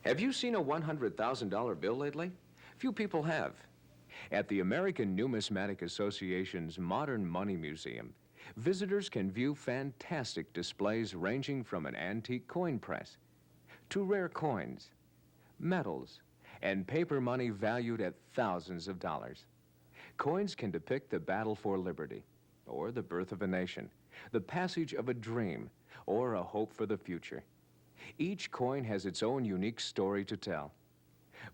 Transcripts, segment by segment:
Have you seen a $100,000 bill lately? Few people have. At the American Numismatic Association's Modern Money Museum, visitors can view fantastic displays ranging from an antique coin press to rare coins, metals, and paper money valued at thousands of dollars. Coins can depict the battle for liberty, or the birth of a nation, the passage of a dream, or a hope for the future. Each coin has its own unique story to tell.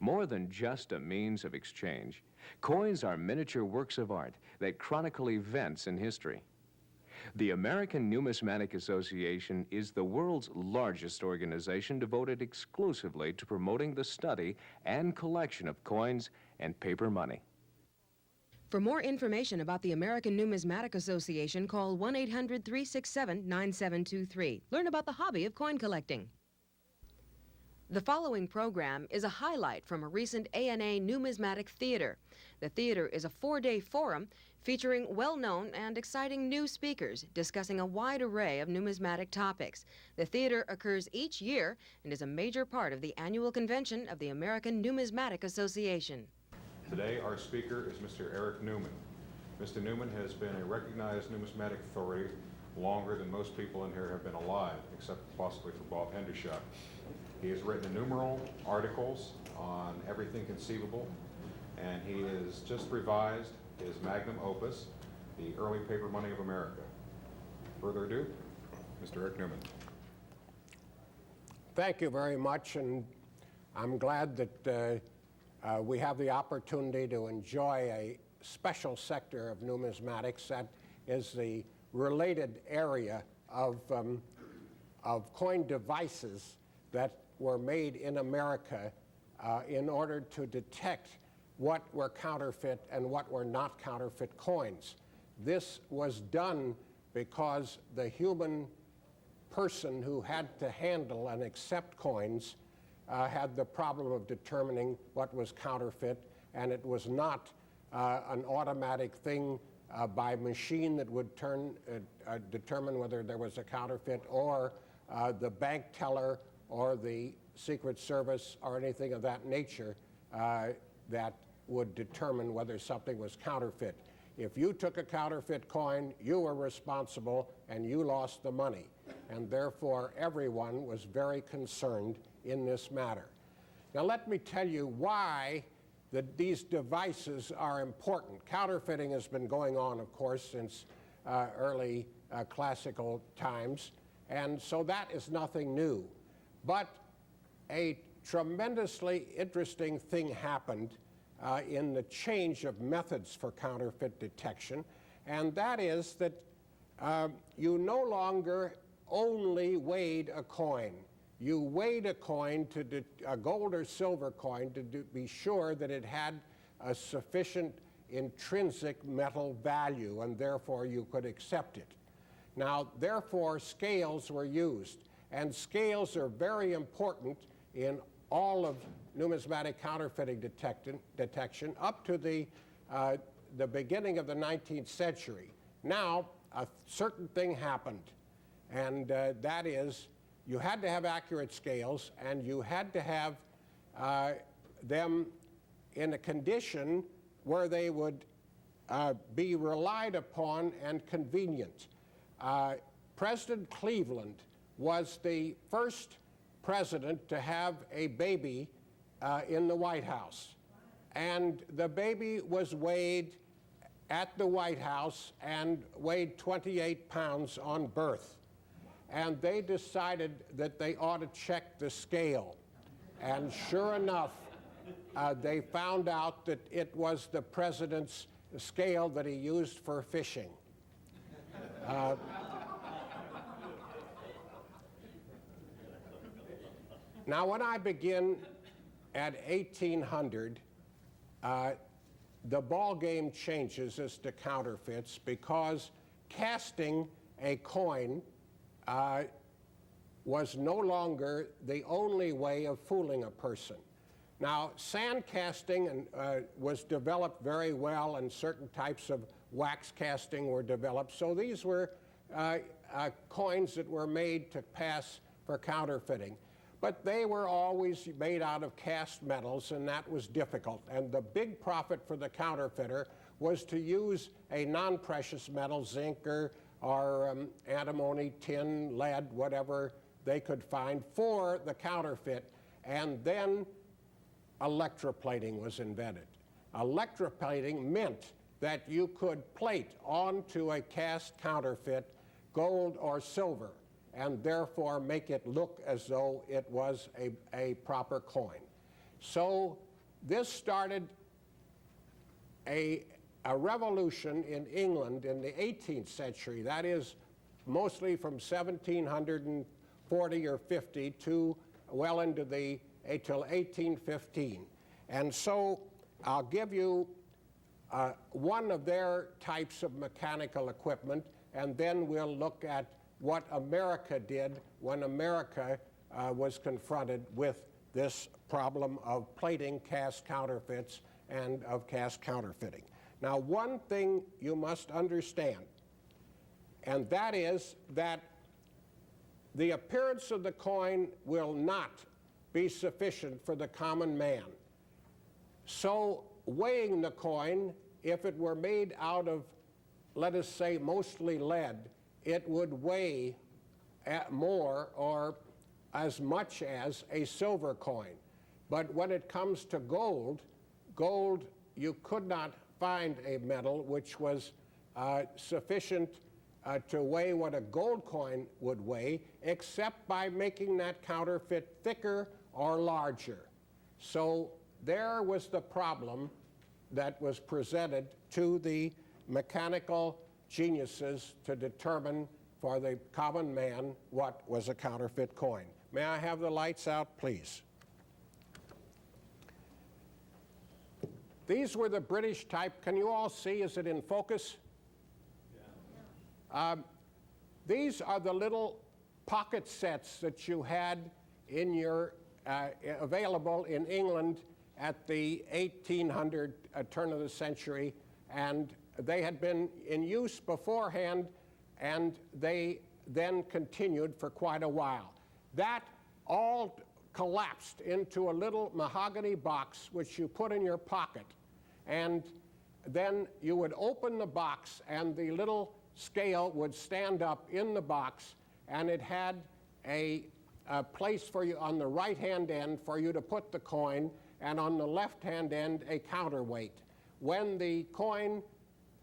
More than just a means of exchange, coins are miniature works of art that chronicle events in history. The American Numismatic Association is the world's largest organization devoted exclusively to promoting the study and collection of coins and paper money. For more information about the American Numismatic Association, call 1-800-367-9723. Learn about the hobby of coin collecting. The following program is a highlight from a recent ANA Numismatic Theater. The theater is a 4-day forum featuring well-known and exciting new speakers discussing a wide array of numismatic topics. The theater occurs each year and is a major part of the annual convention of the American Numismatic Association. Today our speaker is Mr. Eric Newman. Mr. Newman has been a recognized numismatic authority longer than most people in here have been alive, except possibly for Bob Hendershot. He has written innumerable articles on everything conceivable, and he has just revised his magnum opus, The Early Paper Money of America. Further ado, Mr. Eric Newman. Thank you very much, and I'm glad that we have the opportunity to enjoy a special sector of numismatics that is the related area of coin devices that were made in America in order to detect what were counterfeit and what were not counterfeit coins. This was done because the human person who had to handle and accept coins had the problem of determining what was counterfeit, and it was not an automatic thing by machine that would determine whether there was a counterfeit, or the bank teller or the Secret Service or anything of that nature that would determine whether something was counterfeit. If you took a counterfeit coin, you were responsible and you lost the money. And therefore, everyone was very concerned in this matter. Now, let me tell you why these devices are important. Counterfeiting has been going on, of course, since early classical times, and so that is nothing new. But a tremendously interesting thing happened in the change of methods for counterfeit detection, and that is that you no longer only weighed a coin. You weighed a coin, a gold or silver coin, to be sure that it had a sufficient intrinsic metal value, and therefore you could accept it. Now, therefore, scales were used, and scales are very important in all of numismatic counterfeiting detection up to the beginning of the 19th century. Now, a certain thing happened, and that is you had to have accurate scales, and you had to have them in a condition where they would be relied upon and convenient. President Cleveland was the first president to have a baby in the White House. And the baby was weighed at the White House and weighed 28 pounds on birth. And they decided that they ought to check the scale. And sure enough, they found out that it was the president's scale that he used for fishing. Now, when I begin at 1800, the ball game changes as to counterfeits, because casting a coin was no longer the only way of fooling a person. Now, sand casting was developed very well, and certain types of wax casting were developed. So these were coins that were made to pass for counterfeiting. but they were always made out of cast metals, and that was difficult. And the big profit for the counterfeiter was to use a non-precious metal, zinc or antimony, tin, lead, whatever they could find for the counterfeit. And then electroplating was invented. Electroplating meant that you could plate onto a cast counterfeit gold or silver, and therefore make it look as though it was a proper coin. So this started a revolution in England in the 18th century, that is mostly from 1740 or 50 to well into till 1815. And so I'll give you one of their types of mechanical equipment, and then we'll look at what America did when America was confronted with this problem of plating cast counterfeits and of cast counterfeiting. Now, one thing you must understand, and that is that the appearance of the coin will not be sufficient for the common man. So weighing the coin, if it were made out of, let us say, mostly lead, it would weigh more or as much as a silver coin. But when it comes to gold, you could not find a metal which was sufficient to weigh what a gold coin would weigh, except by making that counterfeit thicker or larger. So there was the problem that was presented to the mechanical geniuses to determine for the common man what was a counterfeit coin. May I have the lights out, please? These were the British type. Can you all see? Is it in focus? Yeah. These are the little pocket sets that you had in your available in England at the 1800 turn of the century, and they had been in use beforehand, and they then continued for quite a while. That all collapsed into a little mahogany box which you put in your pocket, and then you would open the box and the little scale would stand up in the box, and it had a place for you on the right-hand end for you to put the coin, and on the left-hand end a counterweight. When the coin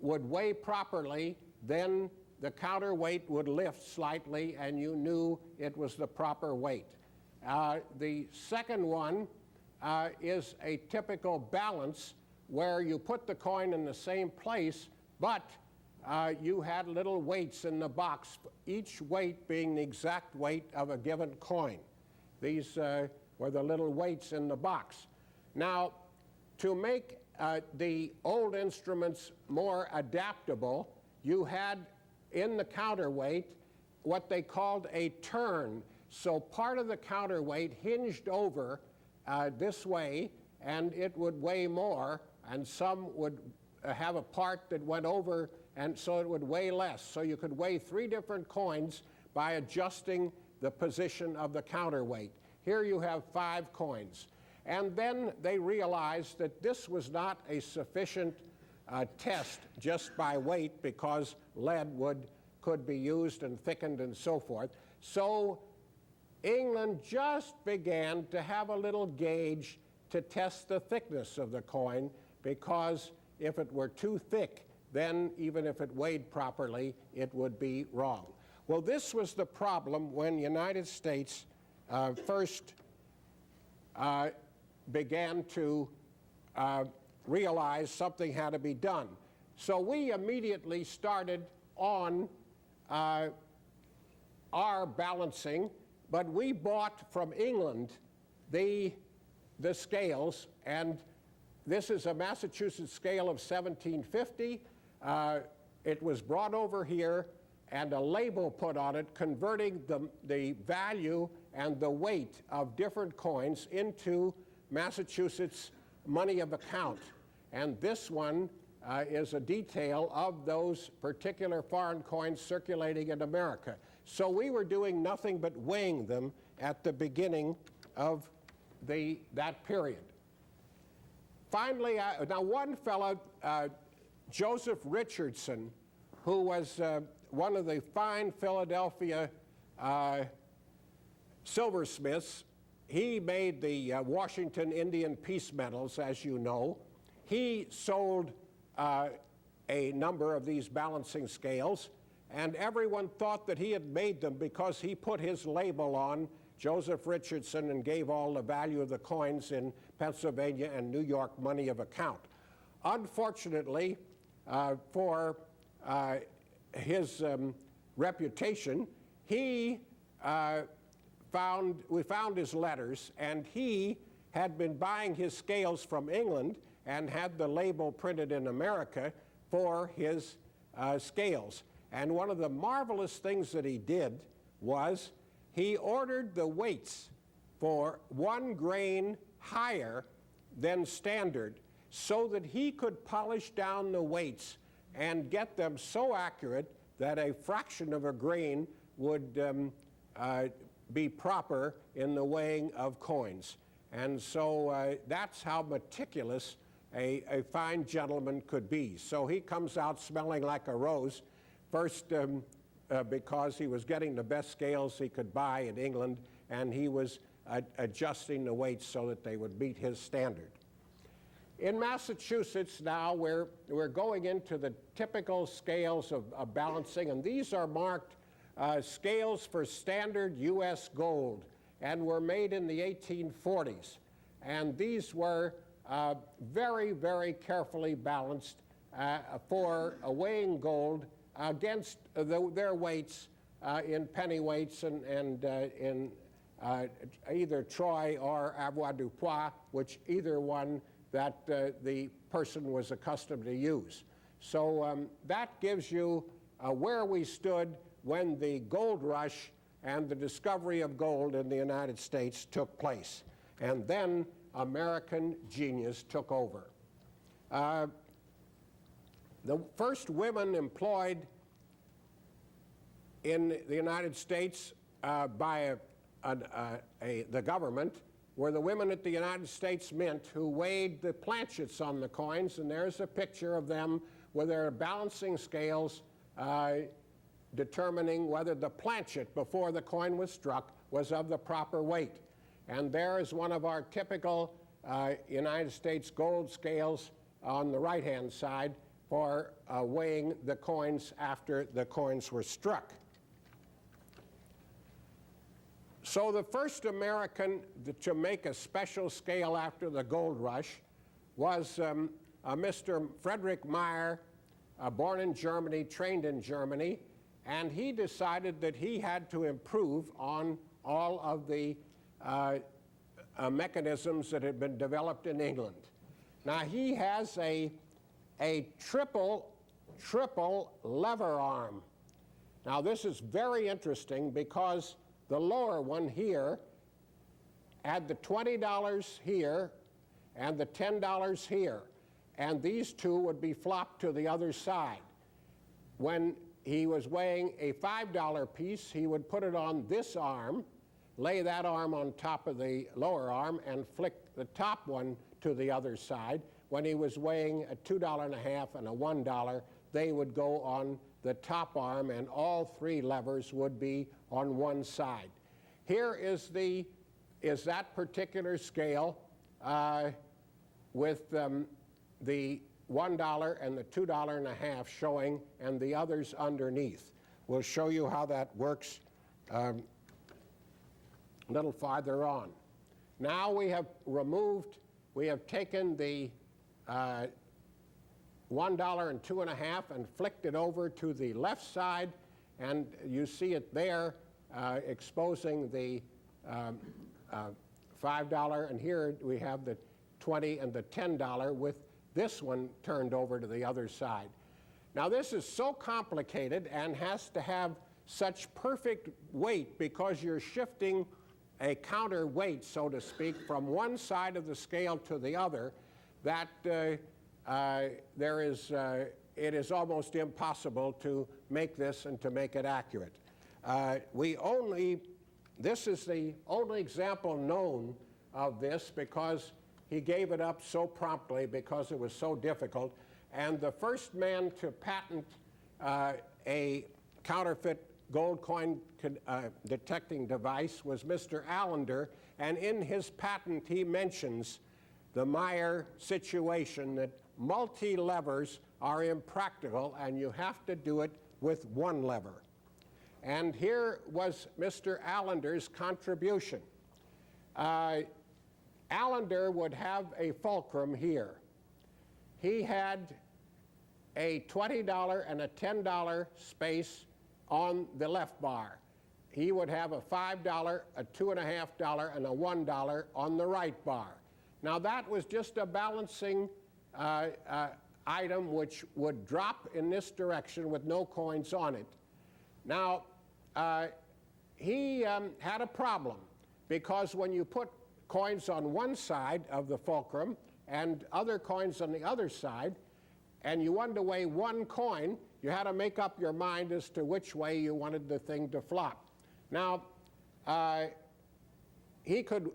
would weigh properly, then the counterweight would lift slightly and you knew it was the proper weight. The second one is a typical balance where you put the coin in the same place, but you had little weights in the box, each weight being the exact weight of a given coin. These were the little weights in the box. Now, to make the old instruments more adaptable, you had in the counterweight what they called a turn. So part of the counterweight hinged over this way, and it would weigh more, and some would have a part that went over, and so it would weigh less. So you could weigh 3 different coins by adjusting the position of the counterweight. Here you have 5 coins. And then they realized that this was not a sufficient test just by weight, because lead could be used and thickened and so forth. So England just began to have a little gauge to test the thickness of the coin, because if it were too thick, then even if it weighed properly, it would be wrong. Well, this was the problem when the United States first began to realize something had to be done. So we immediately started on our balancing, but we bought from England the scales, and this is a Massachusetts scale of 1750. It was brought over here and a label put on it converting the value and the weight of different coins into Massachusetts money of account. And this one is a detail of those particular foreign coins circulating in America. So we were doing nothing but weighing them at the beginning of that period. Finally, now one fellow, Joseph Richardson, who was one of the fine Philadelphia silversmiths, he made the Washington Indian Peace Medals, as you know. He sold a number of these balancing scales, and everyone thought that he had made them because he put his label on, Joseph Richardson, and gave all the value of the coins in Pennsylvania and New York money of account. Unfortunately, for his reputation, we found his letters, and he had been buying his scales from England and had the label printed in America for his scales. And one of the marvelous things that he did was he ordered the weights for 1 grain higher than standard so that he could polish down the weights and get them so accurate that a fraction of a grain would be proper in the weighing of coins. And so that's how meticulous a fine gentleman could be. So he comes out smelling like a rose, first because he was getting the best scales he could buy in England, and he was adjusting the weights so that they would meet his standard. In Massachusetts now, we're going into the typical scales of balancing, and these are marked scales for standard U.S. gold, and were made in the 1840s. And these were very, very carefully balanced for weighing gold against their weights in penny weights and in either troy or avoirdupois, which either one that the person was accustomed to use. So that gives you where we stood when the gold rush and the discovery of gold in the United States took place. And then American genius took over. The first women employed in the United States by the government were the women at the United States Mint who weighed the planchets on the coins, and there's a picture of them with their balancing scales determining whether the planchet before the coin was struck was of the proper weight. And there is one of our typical United States gold scales on the right-hand side for weighing the coins after the coins were struck. So the first American to make a special scale after the gold rush was Mr. Frederick Meyer, born in Germany, trained in Germany, and he decided that he had to improve on all of the mechanisms that had been developed in England. Now he has a triple lever arm. Now this is very interesting because the lower one here had the $20 here and the $10 here, and these two would be flopped to the other side. When he was weighing a $5 piece, he would put it on this arm, lay that arm on top of the lower arm, and flick the top one to the other side. When he was weighing a $2.50 and a $1, they would go on the top arm, and all three levers would be on one side. Here is that particular scale with the $1 and the $2.50 showing, and the others underneath. We'll show you how that works a little farther on. Now we have taken the $1 and $2.50 and flicked it over to the left side, and you see it there exposing the $5, and here we have the $20 and the $10 with this one turned over to the other side. Now this is so complicated and has to have such perfect weight because you're shifting a counterweight, so to speak, from one side of the scale to the other, that it is almost impossible to make this and to make it accurate. We only this is the only example known of this because he gave it up so promptly because it was so difficult. And the first man to patent a counterfeit gold coin detecting device was Mr. Allender, and in his patent he mentions the Meyer situation that multi-levers are impractical and you have to do it with one lever. And here was Mr. Allender's contribution. Allender would have a fulcrum here. He had a $20 and a $10 space on the left bar. He would have a $5, a $2.50, and a $1 on the right bar. Now that was just a balancing item which would drop in this direction with no coins on it. Now, he had a problem because when you put coins on one side of the fulcrum and other coins on the other side, and you wanted to weigh one coin, you had to make up your mind as to which way you wanted the thing to flop. Now, he could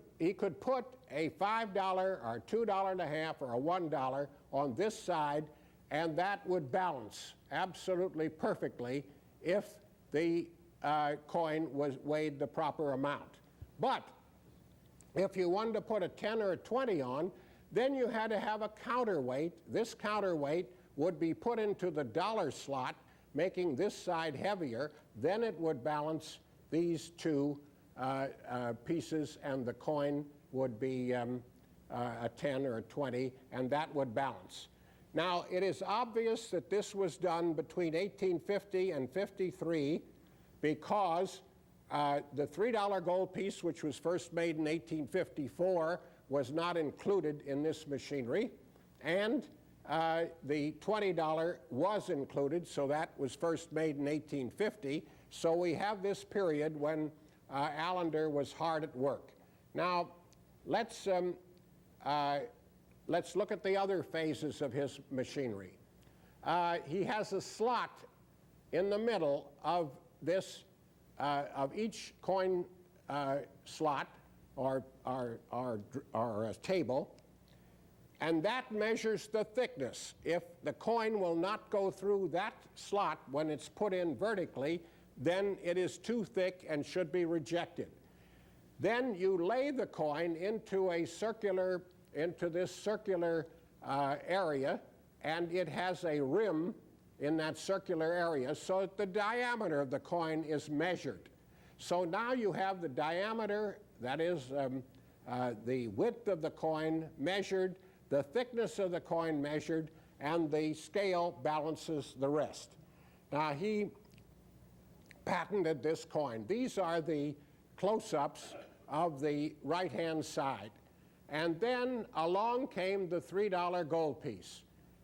put a $5 or $2.50 or a $1 on this side, and that would balance absolutely perfectly if the coin was weighed the proper amount. But if you wanted to put a 10 or a 20 on, then you had to have a counterweight. This counterweight would be put into the dollar slot, making this side heavier. Then it would balance these two pieces, and the coin would be a 10 or a 20, and that would balance. Now, it is obvious that this was done between 1850 and 53 because the $3 gold piece, which was first made in 1854, was not included in this machinery, and the $20 was included, so that was first made in 1850. So we have this period when Allender was hard at work. Now, let's look at the other phases of his machinery. He has a slot in the middle of this, of each coin slot or a table, and that measures the thickness. If the coin will not go through that slot when it's put in vertically, then it is too thick and should be rejected. Then you lay the coin into this circular area, and it has a rim in that circular area so that the diameter of the coin is measured. So now you have the diameter, that is the width of the coin measured, the thickness of the coin measured, and the scale balances the rest. Now he patented this coin. These are the close-ups of the right-hand side. And then along came the $3 gold piece.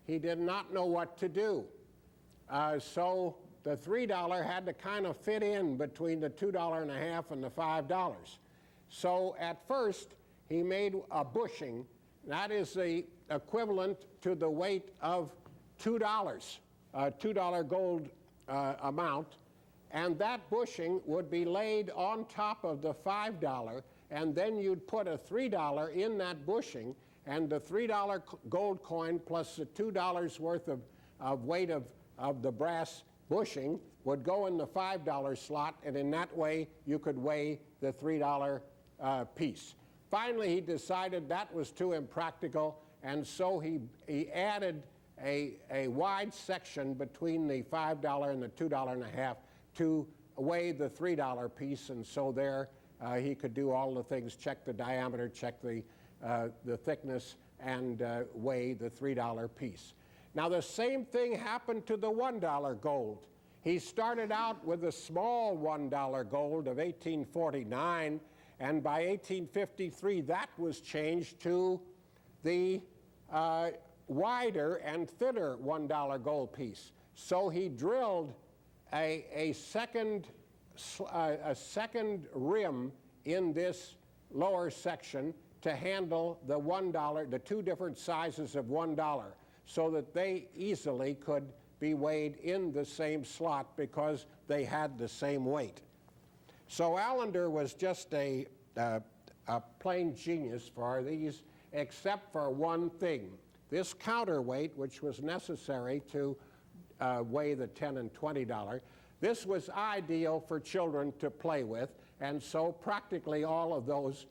He did not know what to do. So the $3 had to kind of fit in between the $2.50 and the $5. So at first, he made a bushing. That is the equivalent to the weight of $2, $2 gold amount. And that bushing would be laid on top of the $5, and then you'd put a $3 in that bushing, and the $3 gold coin plus the $2 worth of weight of the brass bushing would go in the $5 slot, and in that way you could weigh the $3 piece. Finally, he decided that was too impractical, and so he added a wide section between the $5 and the $2.50 to weigh the $3 piece, and so there he could do all the things, check the diameter, check the thickness, and weigh the $3 piece. Now the same thing happened to the $1 gold. He started out with a small $1 gold of 1849, and by 1853 that was changed to the wider and thinner $1 gold piece. So he drilled a second rim in this lower section to handle the $1, the two different sizes of $1, so that they easily could be weighed in the same slot because they had the same weight. So Allender was just a plain genius for these, except for one thing. This counterweight, which was necessary to weigh the $10 and $20, this was ideal for children to play with, and so practically all of those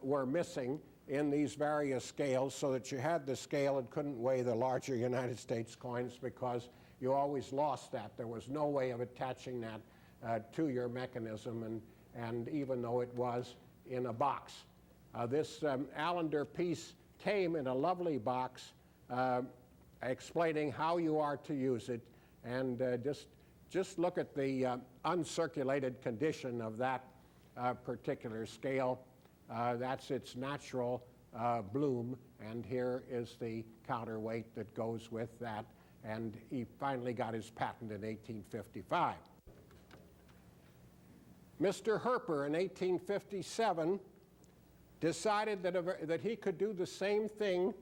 were missing in these various scales, so that you had the scale and couldn't weigh the larger United States coins because you always lost that. There was no way of attaching that to your mechanism, and even though it was in a box. This Allender piece came in a lovely box explaining how you are to use it, and just look at the uncirculated condition of that particular scale. That's its natural bloom, and here is the counterweight that goes with that, and he finally got his patent in 1855. Mr. Herper in 1857 decided that he could do the same thing,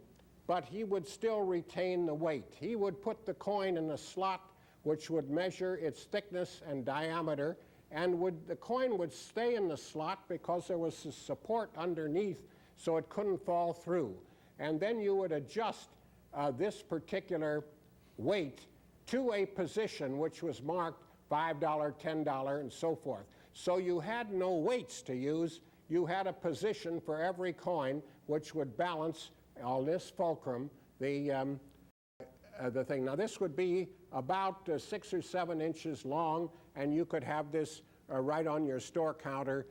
but he would still retain the weight. He would put the coin in a slot which would measure its thickness and diameter, and the coin would stay in the slot because there was a support underneath so it couldn't fall through. And then you would adjust this particular weight to a position which was marked $5, $10, and so forth. So you had no weights to use. You had a position for every coin which would balance on this fulcrum the thing. Now this would be about 6 or 7 inches long, and you could have this right on your store counter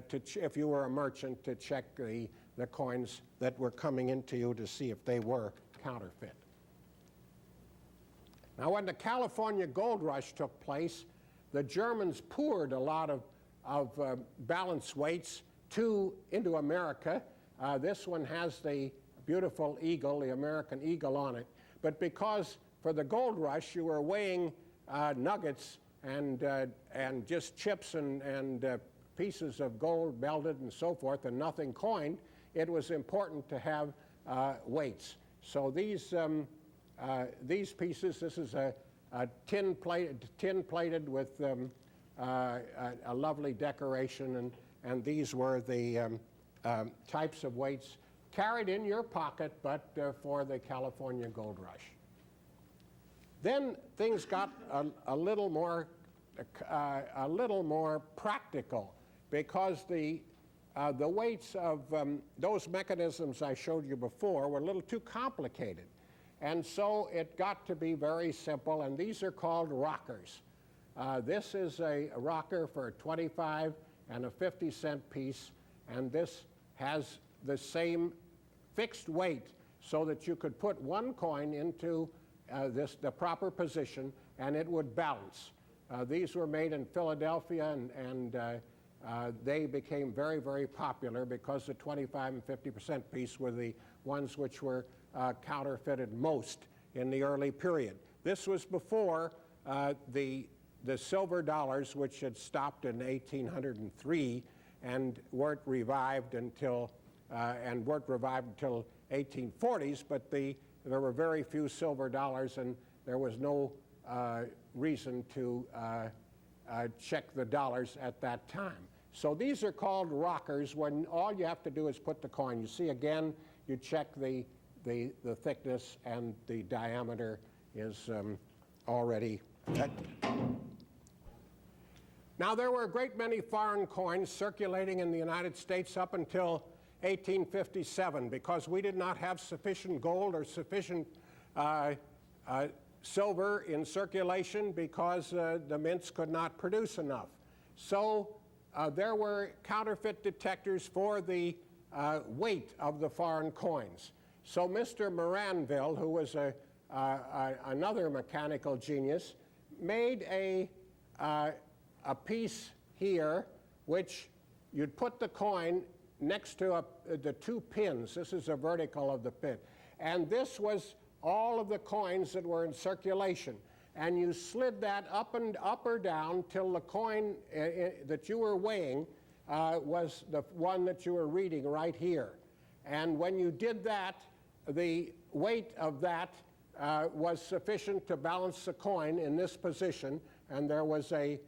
if you were a merchant, to check the coins that were coming into you to see if they were counterfeit. Now when the California gold rush took place, the Germans poured a lot of balance weights into America. This one has the beautiful eagle, the American eagle, on it. But because for the gold rush you were weighing nuggets and just chips and pieces of gold melted and so forth, and nothing coined, it was important to have weights. So these pieces, this is a tin plated with a lovely decoration, and these were the types of weights carried in your pocket, but for the California gold rush. Then things got a little more practical, because the weights of those mechanisms I showed you before were a little too complicated, and so it got to be very simple, and these are called rockers. This is a rocker for a 25 and a 50-cent piece, and this has the same fixed weight so that you could put one coin into the proper position and it would balance. These were made in Philadelphia, and they became very, very popular because the 25 and 50% piece were the ones which were counterfeited most in the early period. This was before the silver dollars, which had stopped in 1803 and weren't revived until 1840s, but there were very few silver dollars, and there was no reason to check the dollars at that time. So these are called rockers, when all you have to do is put the coin. You see, again, you check the thickness, and the diameter is already set. Now, there were a great many foreign coins circulating in the United States up until 1857, because we did not have sufficient gold or sufficient silver in circulation, because the mints could not produce enough. So there were counterfeit detectors for the weight of the foreign coins. So Mr. Moranville, who was another mechanical genius, made a piece here which you'd put the coin next to the 2 pins. This is a vertical of the pin. And this was all of the coins that were in circulation. And you slid that up or down till the coin that you were weighing was the one that you were reading right here. And when you did that, the weight of that was sufficient to balance the coin in this position, and there was a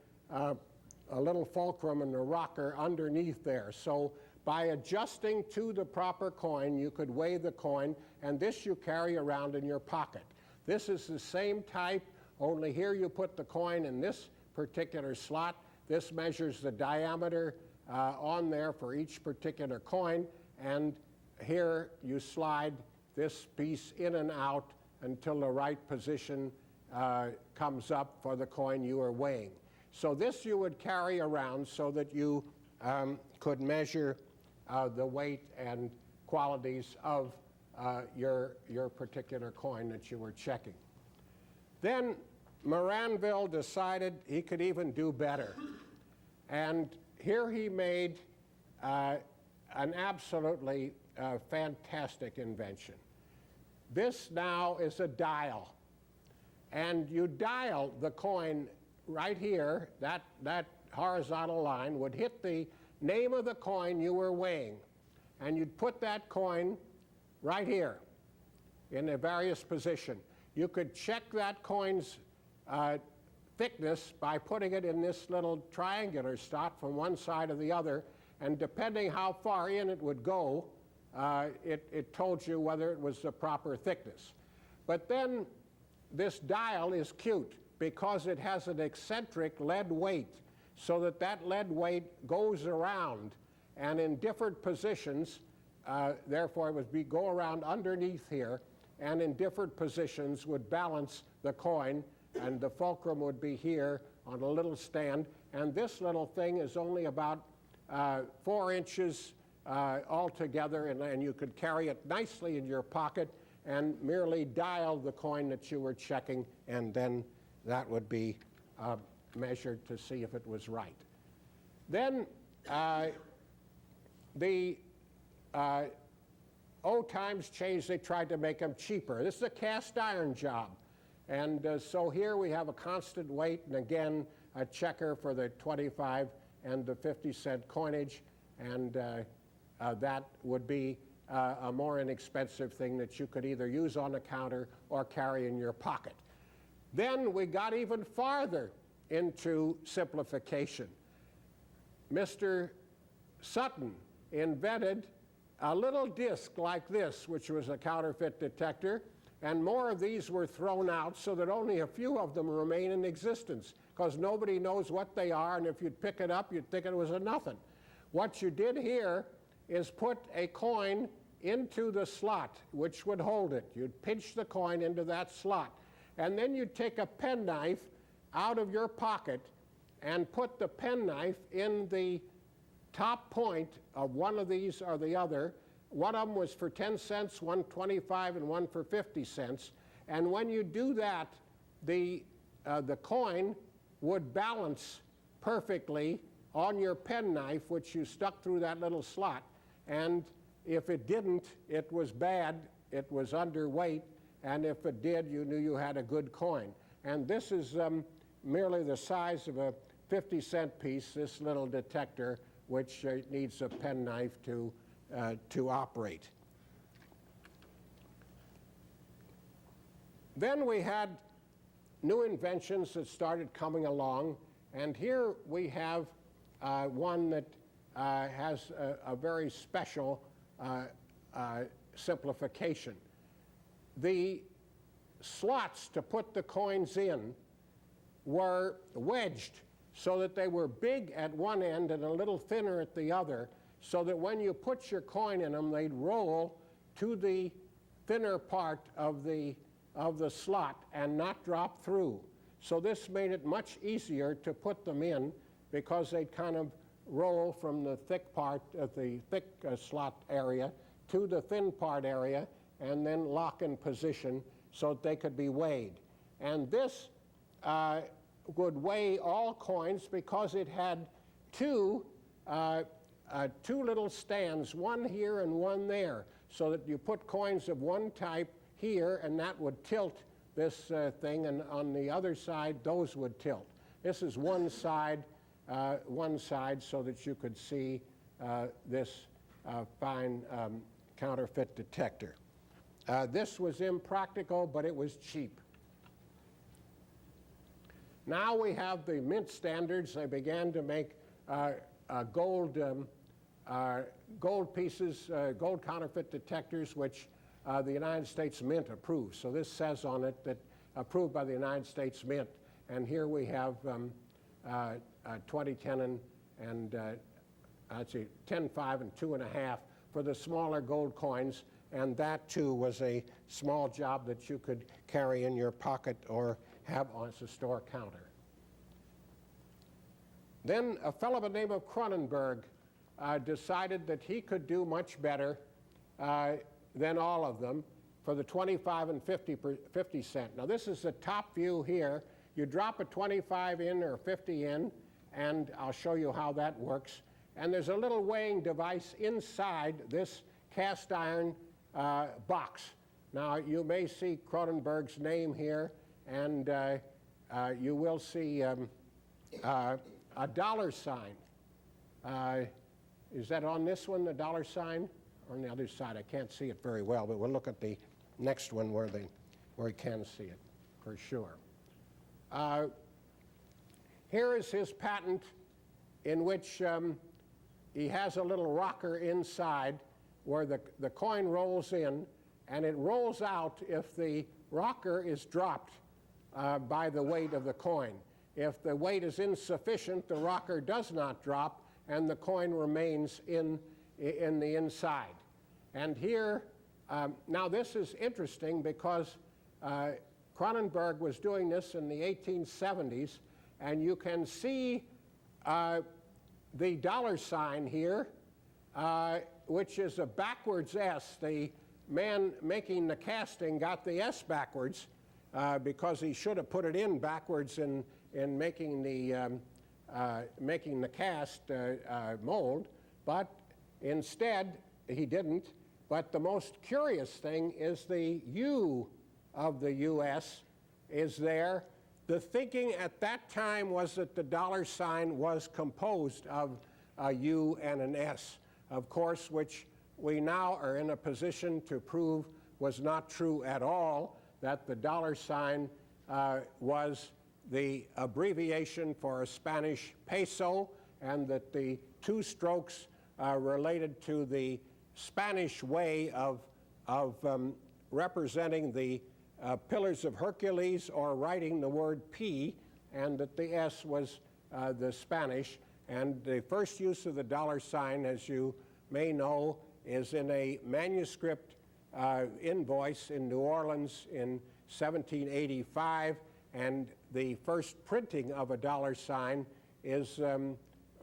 a little fulcrum and a rocker underneath there. So by adjusting to the proper coin, you could weigh the coin, and this you carry around in your pocket. This is the same type, only here you put the coin in this particular slot. This measures the diameter on there for each particular coin, and here you slide this piece in and out until the right position comes up for the coin you are weighing. So this you would carry around so that you could measure the weight and qualities of your particular coin that you were checking. Then Moranville decided he could even do better. And here he made an absolutely fantastic invention. This now is a dial. And you dial the coin right here, that horizontal line would hit the name of the coin you were weighing. And you'd put that coin right here in a various position. You could check that coin's thickness by putting it in this little triangular slot from one side or the other, and depending how far in it would go, it told you whether it was the proper thickness. But then this dial is cute because it has an eccentric lead weight, so that lead weight goes around, and in different positions, therefore it would go around underneath here, and in different positions would balance the coin, and the fulcrum would be here on a little stand, and this little thing is only about 4 inches altogether, and you could carry it nicely in your pocket and merely dial the coin that you were checking, and then that would be measured to see if it was right. Then the old times changed. They tried to make them cheaper. This is a cast iron job. And so here we have a constant weight, and again, a checker for the 25 and the 50-cent coinage, and that would be a more inexpensive thing that you could either use on the counter or carry in your pocket. Then we got even farther into simplification. Mr. Sutton invented a little disc like this, which was a counterfeit detector, and more of these were thrown out so that only a few of them remain in existence, because nobody knows what they are, and if you'd pick it up, you'd think it was a nothing. What you did here is put a coin into the slot, which would hold it. You'd pinch the coin into that slot, and then you'd take a penknife out of your pocket and put the penknife in the top point of one of these or the other. One of them was for 10 cents, one 25, and one for 50 cents. And when you do that, the coin would balance perfectly on your penknife, which you stuck through that little slot. And if it didn't, it was bad, it was underweight, and if it did, you knew you had a good coin. And this is merely the size of a 50-cent piece, this little detector, which needs a penknife to operate. Then we had new inventions that started coming along, and here we have one that has a very special simplification. The slots to put the coins in were wedged so that they were big at one end and a little thinner at the other, so that when you put your coin in them, they'd roll to the thinner part of the slot and not drop through. So this made it much easier to put them in, because they'd kind of roll from the thick part of the thick slot area to the thin part area, and then lock in position so that they could be weighed. And this would weigh all coins because it had two little stands, one here and one there, so that you put coins of one type here, and that would tilt this thing, and on the other side, those would tilt. This is one side, so that you could see this fine counterfeit detector. This was impractical, but it was cheap. Now we have the mint standards. They began to make gold pieces, gold counterfeit detectors, which the United States Mint approves. So this says on it that approved by the United States Mint. And here we have 2010 and I'd say 10, 5, and 2.5 for the smaller gold coins. And that, too, was a small job that you could carry in your pocket or have on as a store counter. Then a fellow by the name of Cronenberg decided that he could do much better than all of them for the 25 and 50 cent. Now, this is the top view here. You drop a 25 in or 50 in, and I'll show you how that works. And there's a little weighing device inside this cast iron box. Now, you may see Cronenberg's name here, and you will see a dollar sign. Is that on this one, the dollar sign? Or on the other side? I can't see it very well, but we'll look at the next one where you can see it for sure. Here is his patent, in which he has a little rocker inside where the coin rolls in, and it rolls out if the rocker is dropped by the weight of the coin. If the weight is insufficient, the rocker does not drop, and the coin remains in the inside. And here, now this is interesting because Cronenberg was doing this in the 1870s, and you can see the dollar sign here, which is a backwards S. The man making the casting got the S backwards because he should have put it in backwards in making the cast mold, but instead he didn't. But the most curious thing is the U of the U.S. is there. The thinking at that time was that the dollar sign was composed of a U and an S, of course, which we now are in a position to prove was not true at all, that the dollar sign was the abbreviation for a Spanish peso, and that the two strokes related to the Spanish way of representing the Pillars of Hercules or writing the word P, and that the S was the Spanish. And the first use of the dollar sign, as you may know, is in a manuscript invoice in New Orleans in 1785, and the first printing of a dollar sign is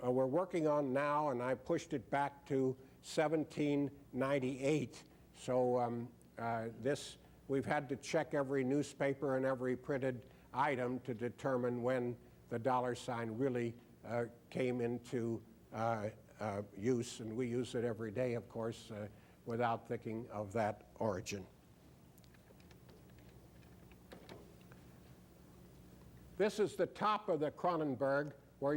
we're working on now, and I pushed it back to 1798. So we've had to check every newspaper and every printed item to determine when the dollar sign really came into use, and we use it every day, of course, without thinking of that origin. This is the top of the Cronenberg, where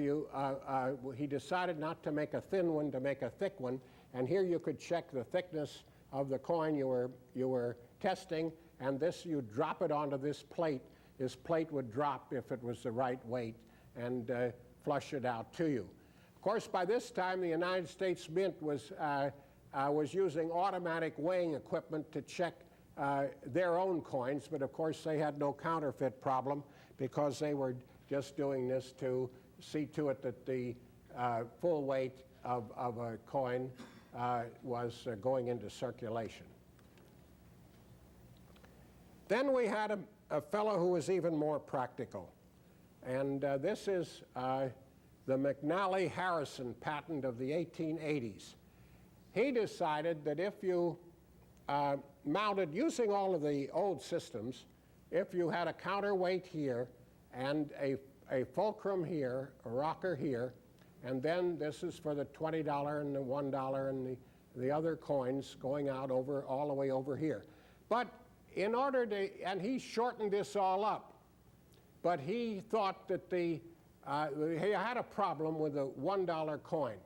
he decided not to make a thin one, to make a thick one, and here you could check the thickness of the coin you were testing, and this, you drop it onto this plate. This plate would drop if it was the right weight and flush it out to you. Of course, by this time, the United States Mint was using automatic weighing equipment to check their own coins, but of course they had no counterfeit problem because they were just doing this to see to it that the full weight of a coin was going into circulation. Then we had a fellow who was even more practical, and this is the McNally-Harrison patent of the 1880s. He decided that if you mounted, using all of the old systems, if you had a counterweight here and a fulcrum here, a rocker here, and then this is for the $20 and the $1 and the other coins going out all the way over here. But in order to, and he shortened this all up, but he thought that he had a problem with the $1 coin.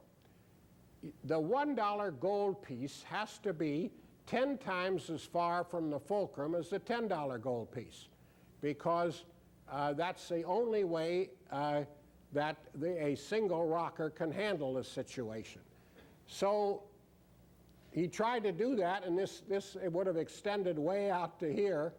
The $1 gold piece has to be 10 times as far from the fulcrum as the $10 gold piece, because that's the only way that a single rocker can handle the situation. So he tried to do that, and it would have extended way out to here,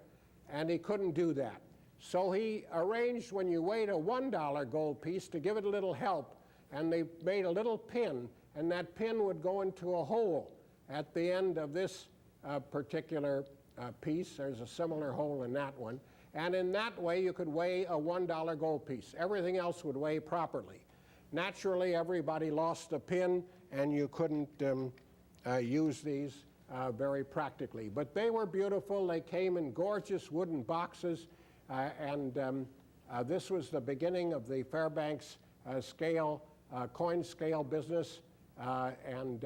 and he couldn't do that. So he arranged, when you weighed a $1 gold piece, to give it a little help, and they made a little pin, and that pin would go into a hole at the end of this particular piece. There's a similar hole in that one. And in that way, you could weigh a $1 gold piece. Everything else would weigh properly. Naturally, everybody lost the pin, and you couldn't use these very practically. But they were beautiful. They came in gorgeous wooden boxes, and this was the beginning of the Fairbanks coin scale business, and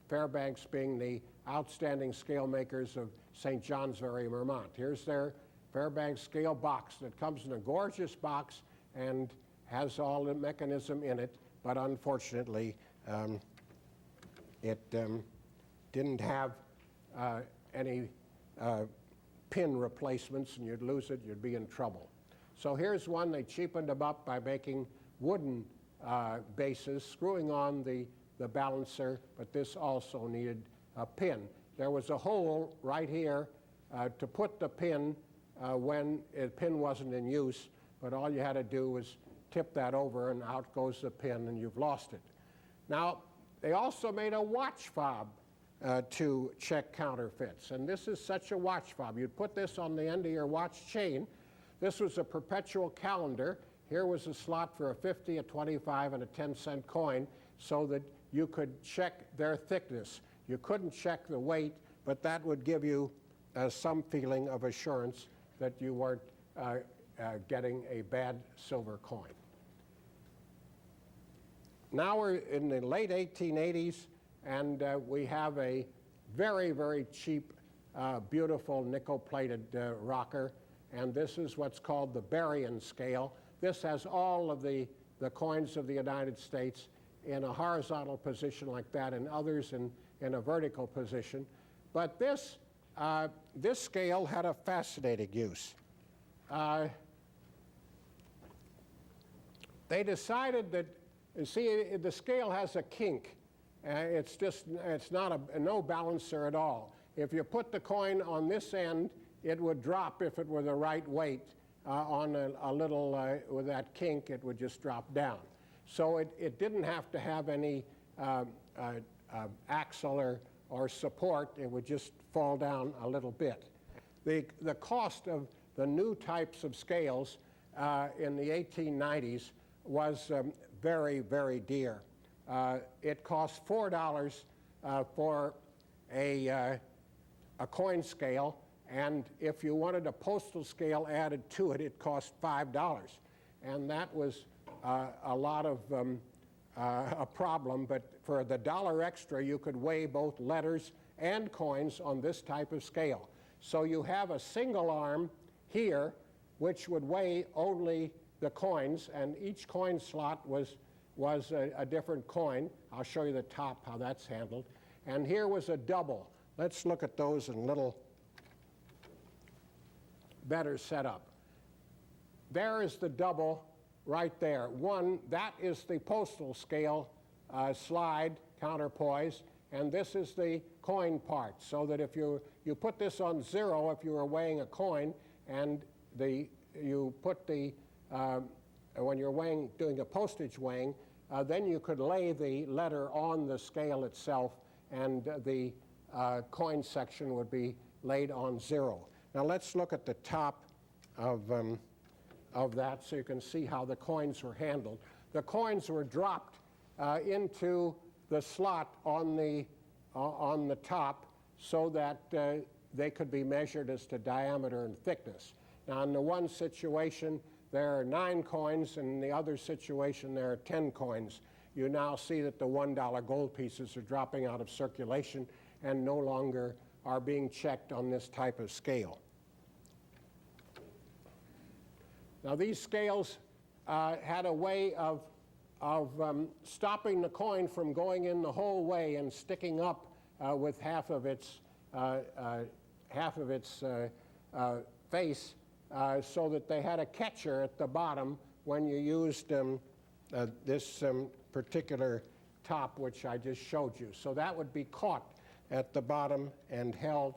Fairbanks being the outstanding scale makers of St. Johnsbury, Vermont. Here's their Fairbanks scale box that comes in a gorgeous box and has all the mechanism in it, but unfortunately it didn't have any pin replacements, and you'd lose it, you'd be in trouble. So here's one. They cheapened them up by making wooden bases, screwing on the balancer, but this also needed a pin. There was a hole right here to put the pin when the pin wasn't in use, but all you had to do was tip that over, and out goes the pin, and you've lost it. Now, they also made a watch fob to check counterfeits, and this is such a watch fob. You'd put this on the end of your watch chain. This was a perpetual calendar. Here was a slot for a 50, a 25, and a 10-cent coin, so that you could check their thickness. You couldn't check the weight, but that would give you some feeling of assurance that you weren't getting a bad silver coin. Now we're in the late 1880s, and we have a very, very cheap, beautiful nickel-plated rocker, and this is what's called the Berrien scale. This has all of the coins of the United States in a horizontal position like that, and others in a vertical position. But this scale had a fascinating use. They decided that, you see, the scale has a kink. It's not no balancer at all. If you put the coin on this end, it would drop if it were the right weight. On a little, with that kink, it would just drop down. So it didn't have to have any axle or support. It would just fall down a little bit. The cost of the new types of scales in the 1890s was very, very dear. It cost $4 for a coin scale, and if you wanted a postal scale added to it, it cost $5. And that was a lot of a problem, but for the $1 extra, you could weigh both letters and coins on this type of scale. So you have a single arm here, which would weigh only the coins, and each coin slot was a different coin. I'll show you the top, how that's handled. And here was a double. Let's look at those in a little better setup. There is the double right there. One, that is the postal scale slide counterpoise, and this is the coin part, so that if you put this on 0 if you were weighing a coin, and you put when you're doing a postage weighing, then you could lay the letter on the scale itself, and the coin section would be laid on 0. Now let's look at the top of that so you can see how the coins were handled. The coins were dropped into the slot on the top so that they could be measured as to diameter and thickness. Now in the one situation, there are 9 coins, and in the other situation, there are 10 coins. You now see that the $1 gold pieces are dropping out of circulation and no longer are being checked on this type of scale. Now these scales had a way of stopping the coin from going in the whole way and sticking up with half of its face so that they had a catcher at the bottom when you used this particular top, which I just showed you. So that would be caught at the bottom and held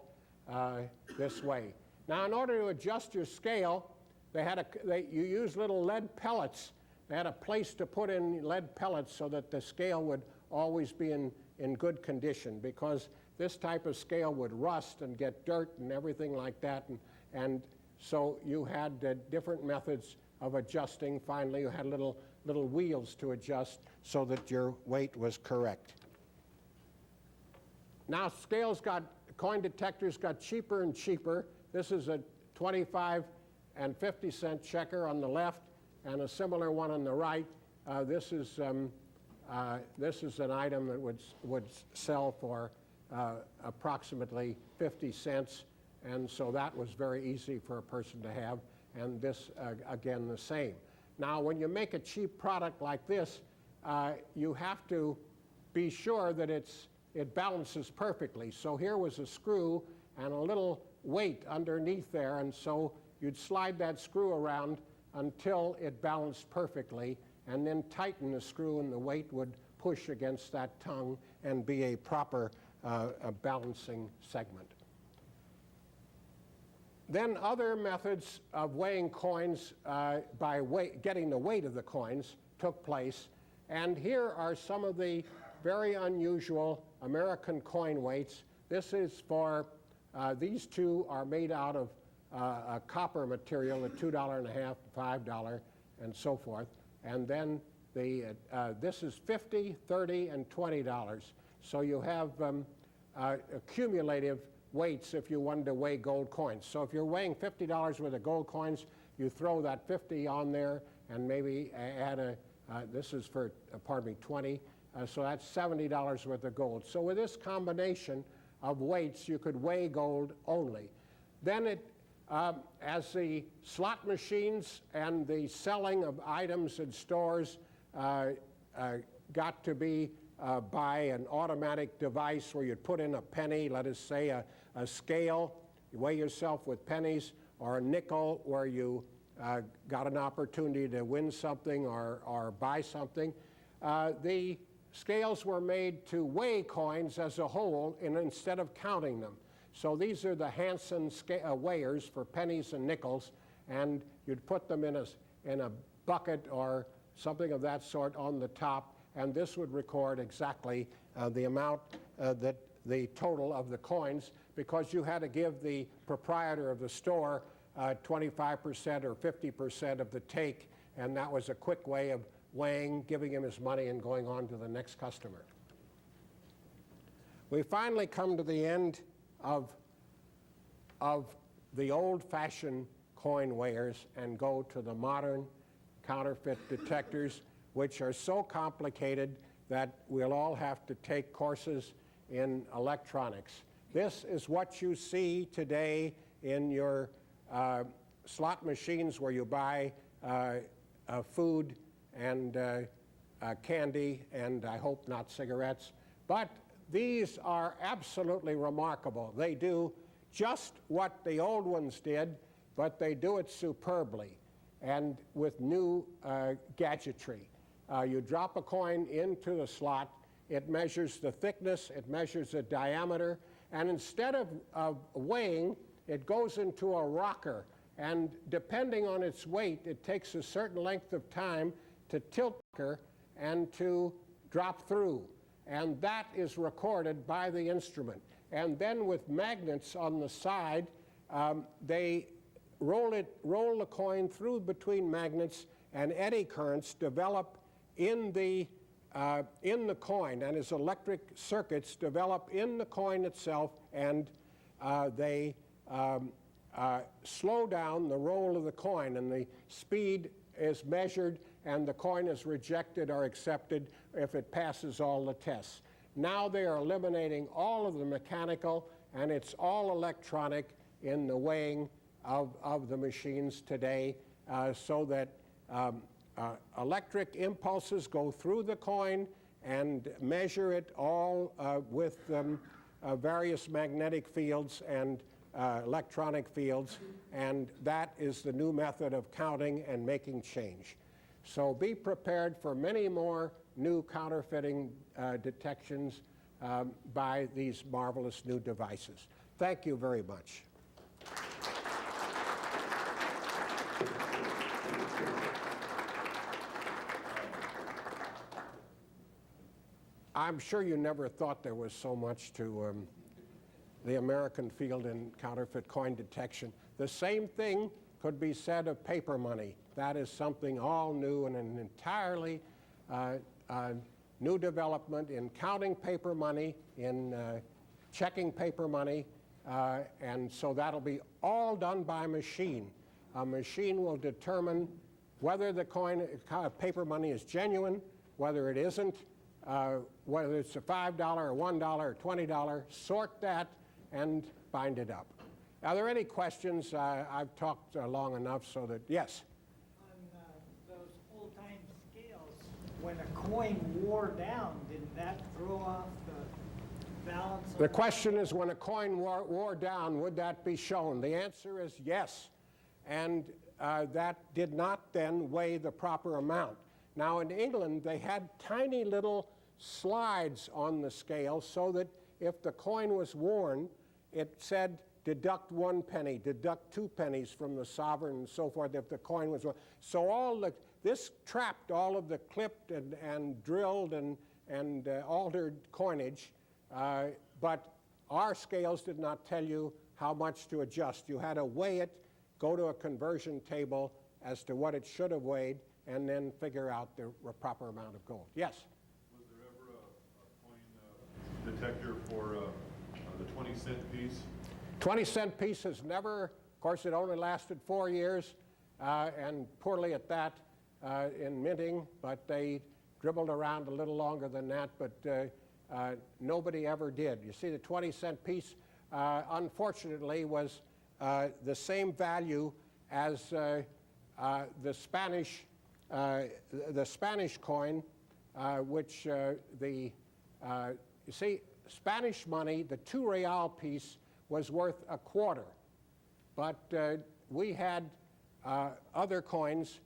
this way. Now, in order to adjust your scale, you use little lead pellets. They had a place to put in lead pellets so that the scale would always be in good condition, because this type of scale would rust and get dirt and everything like that. And so you had different methods of adjusting. Finally, you had little wheels to adjust so that your weight was correct. Now, coin detectors got cheaper and cheaper. This is a 25 and 50-cent checker on the left, and a similar one on the right. This is an item that would sell for approximately 50 cents, and so that was very easy for a person to have. And this, again, the same. Now, when you make a cheap product like this, you have to be sure that it balances perfectly. So here was a screw and a little weight underneath there, and so you'd slide that screw around until it balanced perfectly, and then tighten the screw, and the weight would push against that tongue and be a proper balancing segment. Then other methods of weighing coins by getting the weight of the coins took place, and here are some of the very unusual American coin weights. This is for, these two are made out of a copper material, a $2.50, $5, and so forth. And then this is $50, $30, and $20. So you have cumulative weights if you wanted to weigh gold coins. So if you're weighing $50 worth of gold coins, you throw that 50 on there and maybe add this is for, 20, so that's $70 worth of gold. So with this combination of weights, you could weigh gold only. Then as the slot machines and the selling of items in stores got to be by an automatic device where you'd put in a penny, let us say a scale, you weigh yourself with pennies, or a nickel where you got an opportunity to win something or buy something. The scales were made to weigh coins as a whole instead of counting them. So these are the Hansen weighers for pennies and nickels, and you'd put them in a bucket or something of that sort on the top, and this would record exactly the amount that the total of the coins, because you had to give the proprietor of the store 25% or 50% of the take, and that was a quick way of weighing, giving him his money, and going on to the next customer. We finally come to the end of the old-fashioned coin weighers and go to the modern counterfeit detectors, which are so complicated that we'll all have to take courses in electronics. This is what you see today in your slot machines where you buy food and candy, and I hope not cigarettes. But these are absolutely remarkable. They do just what the old ones did, but they do it superbly and with new gadgetry. You drop a coin into the slot, it measures the thickness, it measures the diameter, and instead of weighing, it goes into a rocker, and depending on its weight, it takes a certain length of time to tilt and to drop through, and that is recorded by the instrument. And then with magnets on the side, they roll the coin through between magnets, and eddy currents develop in the coin, and as electric circuits develop in the coin itself, and they slow down the roll of the coin, and the speed is measured, and the coin is rejected or accepted if it passes all the tests. Now they are eliminating all of the mechanical, and it's all electronic in the weighing of the machines today, so that electric impulses go through the coin and measure it all with various magnetic fields, and electronic fields, and that is the new method of counting and making change. So be prepared for many more new counterfeiting detections by these marvelous new devices. Thank you very much. I'm sure you never thought there was so much to the American field in counterfeit coin detection. The same thing could be said of paper money. That is something all new and an entirely new development in counting paper money, in checking paper money, and so that'll be all done by machine. A machine will determine whether the paper money is genuine, whether it isn't, whether it's a $5 or $1 or $20, sort that and bind it up. Are there any questions? I've talked long enough so that, yes? On those old-time scales, when a coin wore down, didn't that throw off the balance? The question is, when a coin wore down, would that be shown? The answer is yes. And that did not then weigh the proper amount. Now, in England, they had tiny little slides on the scale so that if the coin was worn, it said deduct 1 penny, deduct 2 pennies from the sovereign, and so forth if the coin was worn. So this trapped all of the clipped and drilled and altered coinage, but our scales did not tell you how much to adjust. You had to weigh it, go to a conversion table as to what it should have weighed, and then figure out the proper amount of gold. Yes? Was there ever a coin detector for the 20-cent piece? 20-cent piece has never, of course, it only lasted 4 years, and poorly at that in minting, but they dribbled around a little longer than that, but nobody ever did. You see, the 20-cent piece, unfortunately, was the same value as the Spanish coin, which you see, Spanish money, the 2 real piece was worth a quarter, but we had other coins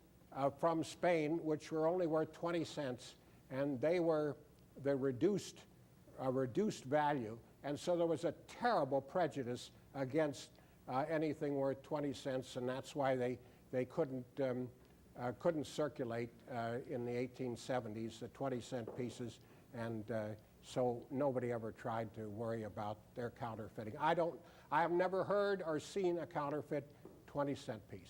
from Spain which were only worth 20 cents, and they were the reduced value, and so there was a terrible prejudice against anything worth 20 cents, and that's why they couldn't circulate in the 1870s, the 20-cent pieces, and so nobody ever tried to worry about their counterfeiting. I have never heard or seen a counterfeit 20-cent piece.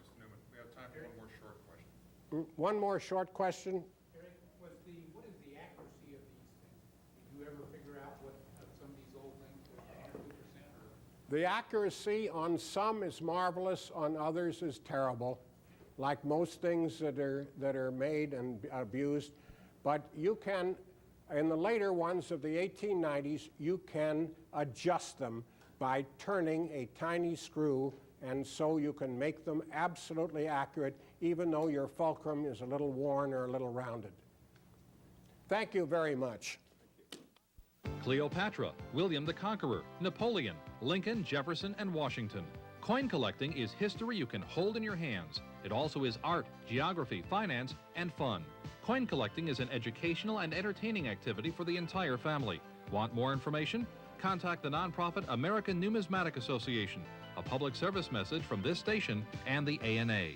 Mr. Newman, we have time for one more short question. One more short question. Eric, what is the accuracy of these things? Did you ever figure out what some of these old things were 100%? The accuracy on some is marvelous, on others is terrible, like most things that are made and abused. But you can, in the later ones of the 1890s, you can adjust them by turning a tiny screw, and so you can make them absolutely accurate, even though your fulcrum is a little worn or a little rounded. Thank you very much. Cleopatra, William the Conqueror, Napoleon, Lincoln, Jefferson, and Washington. Coin collecting is history you can hold in your hands. It also is art, geography, finance, and fun. Coin collecting is an educational and entertaining activity for the entire family. Want more information? Contact the nonprofit American Numismatic Association, a public service message from this station and the ANA.